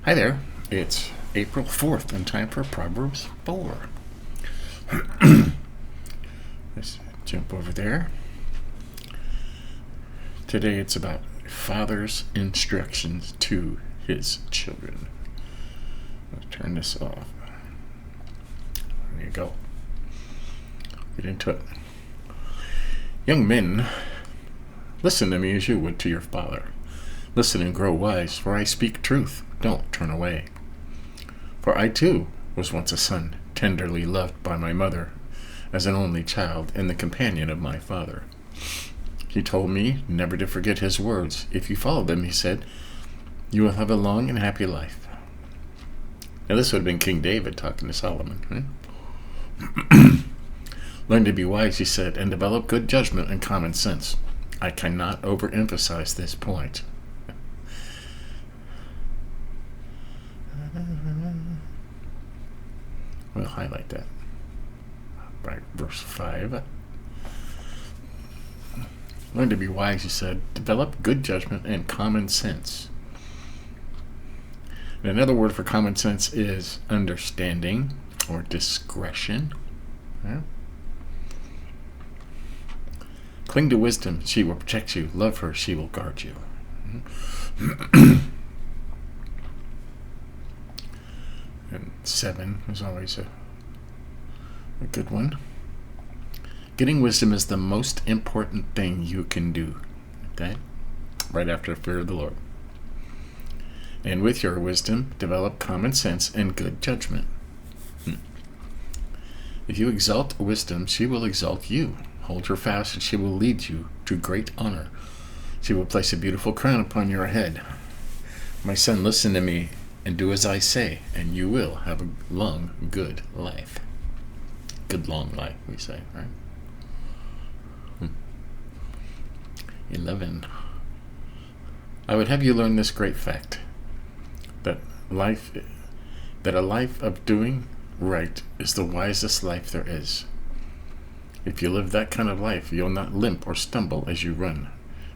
Hi there, it's April 4th and time for Proverbs 4. Let's jump over there. Today it's about father's instructions to his children. Let's turn this off. There you go. Get into it. Young men, listen to me as you would to your father. Listen and grow wise, for I speak truth. Don't turn away. For I too was once a son, tenderly loved by my mother, as an only child and the companion of my father. He told me never to forget his words. If you follow them, he said, you will have a long and happy life. Now this would have been King David talking to Solomon, right? Learn to be wise, he said, and develop good judgment and common sense. I cannot overemphasize this point. We'll highlight that. Right, verse 5. Learn to be wise, he said. Develop good judgment and common sense. And another word for common sense is understanding or discretion. Yeah. Cling to wisdom, she will protect you. Love her, she will guard you. And 7 is always a good one. Getting wisdom is the most important thing you can do. Okay? Right after fear of the Lord. And with your wisdom, develop common sense and good judgment. If you exalt wisdom, she will exalt you. Hold her fast, and she will lead you to great honor. She will place a beautiful crown upon your head. My son, listen to me and do as I say, and you will have a long, good life. Good long life, we say, right? 11. I would have you learn this great fact, that a life of doing right is the wisest life there is. If you live that kind of life, you'll not limp or stumble as you run.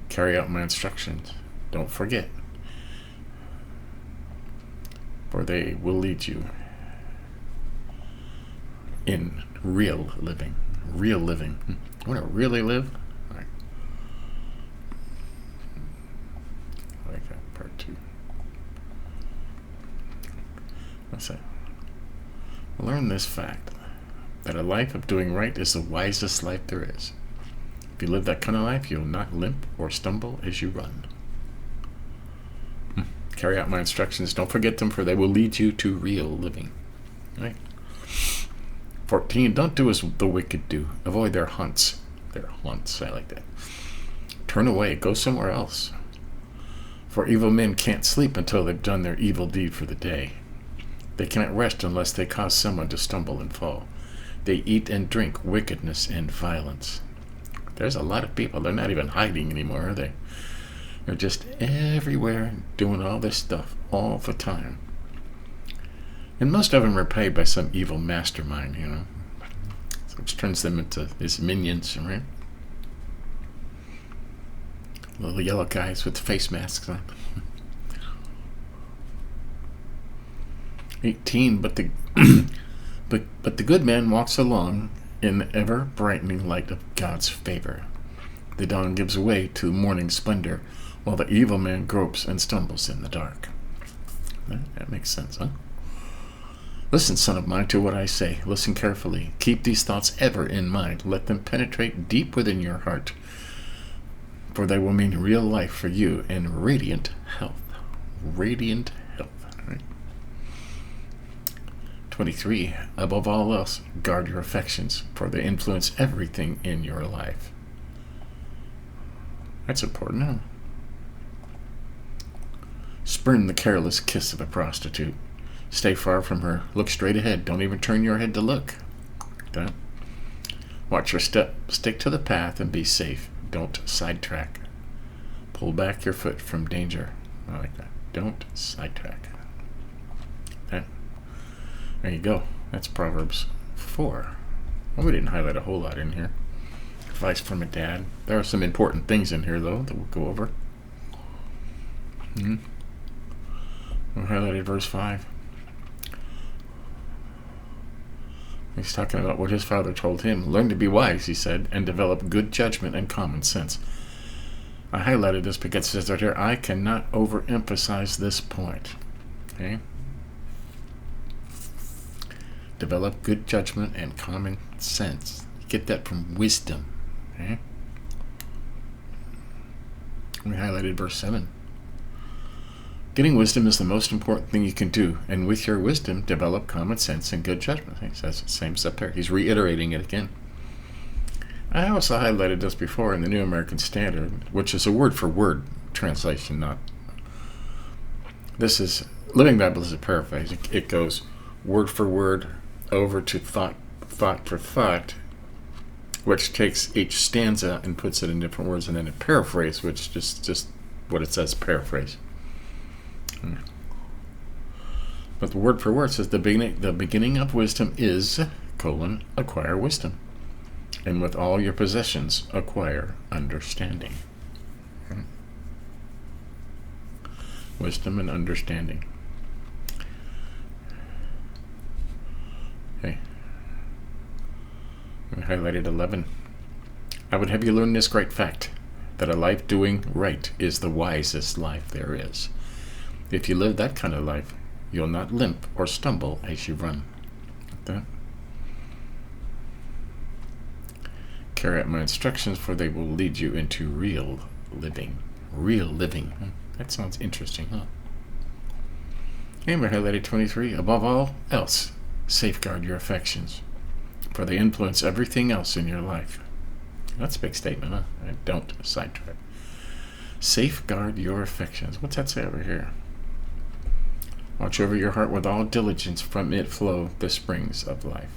Carry out my instructions. Don't forget, for they will lead you in real living. Real living. You want to really live? All right. I like that part 2. Let's say, learn this fact, that a life of doing right is the wisest life there is. If you live that kind of life, you'll not limp or stumble as you run. Carry out my instructions. Don't forget them, for they will lead you to real living. Right? 14. Don't do as the wicked do. Avoid their haunts. Their haunts. I like that. Turn away. Go somewhere else. For evil men can't sleep until they've done their evil deed for the day. They cannot rest unless they cause someone to stumble and fall. They eat and drink wickedness and violence. There's a lot of people. They're not even hiding anymore, are they? They're just everywhere doing all this stuff all the time. And most of them are paid by some evil mastermind, which turns them into his minions, right? Little yellow guys with face masks on. 18. But the good man walks along in the ever-brightening light of God's favor. The dawn gives way to morning splendor, while the evil man gropes and stumbles in the dark. That makes sense, huh? Listen, son of mine, to what I say. Listen carefully. Keep these thoughts ever in mind. Let them penetrate deep within your heart, for they will mean real life for you and radiant health. Radiant health. Right? 23. Above all else, guard your affections, for they influence everything in your life. That's important, huh? Spurn the careless kiss of a prostitute. Stay far from her. Look straight ahead. Don't even turn your head to look. Okay? Watch your step. Stick to the path and be safe. Don't sidetrack. Pull back your foot from danger. I like that. Don't sidetrack. Okay? There you go. That's Proverbs 4. Well, we didn't highlight a whole lot in here. Advice from a dad. There are some important things in here, though, that we'll go over. We highlighted verse 5. He's talking about what his father told him. Learn to be wise, he said, and develop good judgment and common sense. I highlighted this because it says right here, I cannot overemphasize this point. Okay? Develop good judgment and common sense. Get that from wisdom. Okay? We highlighted verse 7. Getting wisdom is the most important thing you can do, and with your wisdom, develop common sense and good judgment. He says the same stuff there. He's reiterating it again. I also highlighted this before in the New American Standard, which is a word-for-word translation, not... This is... Living Bible is a paraphrase. It goes word for word over to thought for thought, which takes each stanza and puts it in different words, and then a paraphrase, which just what it says, paraphrase. But the word for word says the beginning of wisdom is, acquire wisdom. And with all your possessions, acquire understanding. Wisdom and understanding. Okay. We highlighted 11. I would have you learn this great fact, that a life doing right is the wisest life there is. If you live that kind of life, you'll not limp or stumble as you run. Like that. Carry out my instructions, for they will lead you into real living. Real living. That sounds interesting, huh? And we highlighted 23. Above all else, safeguard your affections, for they influence everything else in your life. That's a big statement, huh? Don't sidetrack. Safeguard your affections. What's that say over here? Watch over your heart with all diligence, from it flow the springs of life.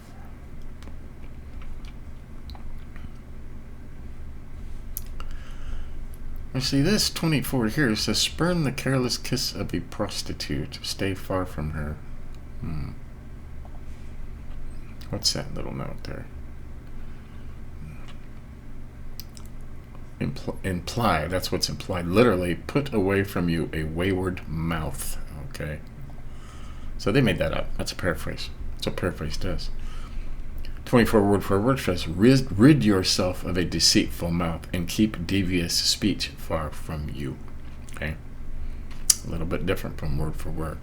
You see, this 24 here says, spurn the careless kiss of a prostitute. Stay far from her. What's that little note there? Imply, that's what's implied. Literally, put away from you a wayward mouth. Okay. So they made that up. That's a paraphrase. That's what paraphrase does. 24 word for word says, rid yourself of a deceitful mouth and keep devious speech far from you. Okay? A little bit different from word for word.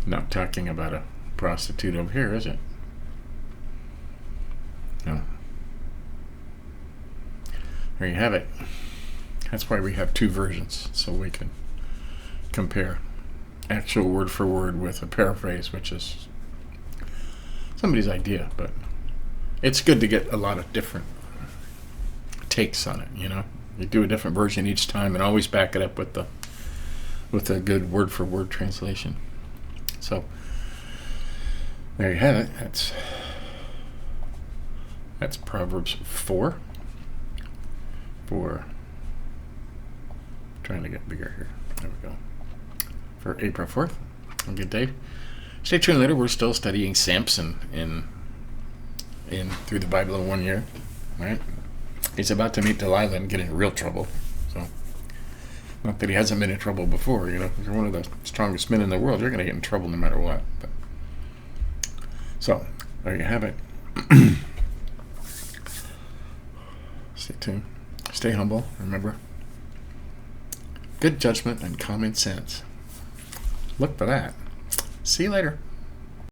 Not talking about a prostitute over here, is it? No. There you have it. That's why we have two versions, so we can compare actual word for word with a paraphrase, which is somebody's idea, but it's good to get a lot of different takes on it, you know. You do a different version each time and always back it up with a good word for word translation. So there you have it. That's Proverbs 4. Trying to get bigger here. There we go. For April 4th. A good day. Stay tuned later. We're still studying Samson in through the Bible in 1 year. Right? He's about to meet Delilah and get in real trouble. So, not that he hasn't been in trouble before. You know, if you're one of the strongest men in the world, you're going to get in trouble no matter what. But, so there you have it. Stay tuned. Stay humble. Remember, good judgment and common sense. Look for that. See you later.